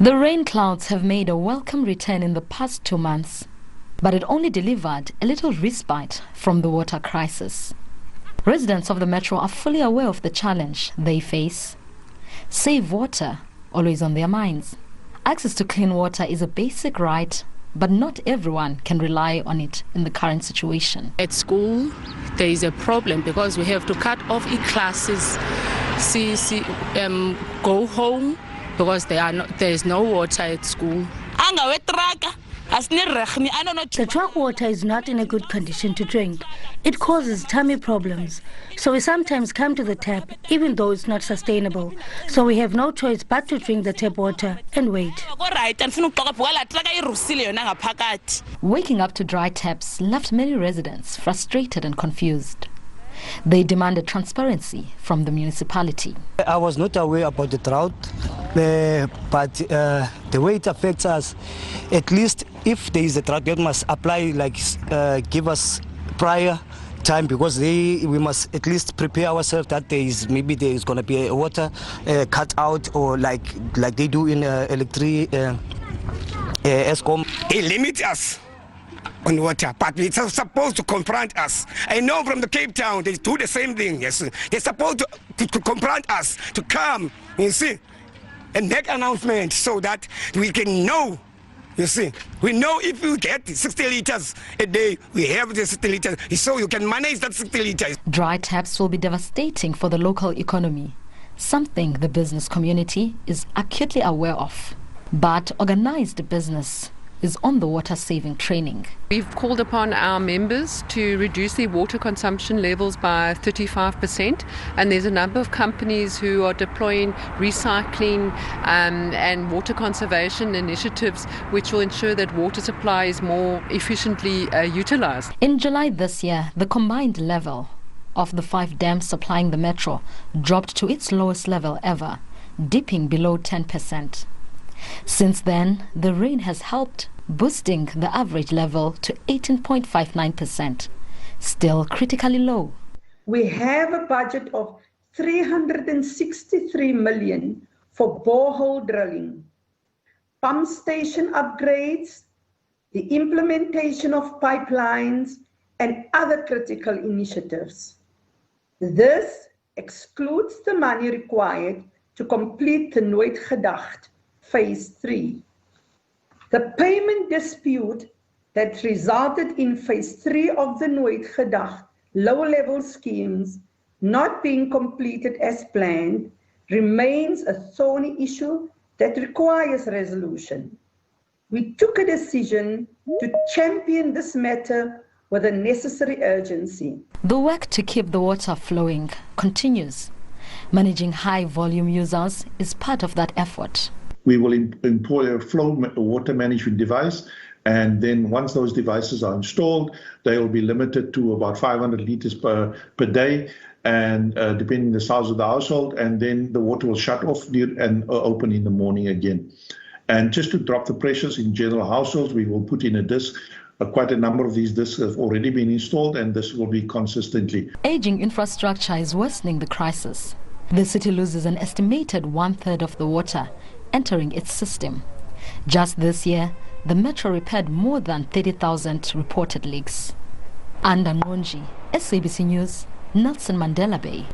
The rain clouds have made a welcome return in the past 2 months, but it only delivered a little respite from the water crisis. Residents of the metro are fully aware of the challenge they face. Save water, always on their minds. Access to clean water is a basic right, but not everyone can rely on it in the current situation. At school, there is a problem because we have to cut off e-classes, go home because there is no water at school. The truck water is not in a good condition to drink. It causes tummy problems. So we sometimes come to the tap, even though it's not sustainable. So we have no choice but to drink the tap water and wait. Waking up to dry taps left many residents frustrated and confused. They demanded transparency from the municipality. I was not aware about the drought, but the way it affects us, at least if there is a drought, they must apply, give us prior time, because we must at least prepare ourselves that there is going to be a water cut out, or like they do in electric ESCOM. It limits us on water, but it's supposed to confront us. I know from the Cape Town they do the same thing. Yes, they're supposed to confront us, to come, you see, and make announcements so that we can know. You see, we know if you get 60 liters a day, we have the 60 liters, so you can manage that 60 liters. Dry taps will be devastating for the local economy, something the business community is acutely aware of. But organized business is on the water-saving training. We've called upon our members to reduce their water consumption levels by 35%, and there's a number of companies who are deploying recycling and water conservation initiatives which will ensure that water supply is more efficiently utilized. In July this year, the combined level of the 5 dams supplying the metro dropped to its lowest level ever, dipping below 10%. Since then, the rain has helped boosting the average level to 18.59%, still critically low. We have a budget of 363 million for borehole drilling, pump station upgrades, the implementation of pipelines, and other critical initiatives. This excludes the money required to complete the Nooit Gedacht Phase 3. The payment dispute that resulted in Phase 3 of the Nooit Gedacht lower-level schemes not being completed as planned remains a thorny issue that requires resolution. We took a decision to champion this matter with a necessary urgency. The work to keep the water flowing continues. Managing high-volume users is part of that effort. We will employ a flow water management device, and then once those devices are installed, they will be limited to about 500 liters per day, and depending on the size of the household, and then the water will shut off and open in the morning again. And just to drop the pressures in general households, we will put in a disc. Quite a number of these discs have already been installed, and this will be consistently. Aging infrastructure is worsening the crisis. The city loses an estimated 1/3 of the water entering its system. Just this year, the metro repaired more than 30,000 reported leaks. Nqonji, SABC News, Nelson Mandela Bay.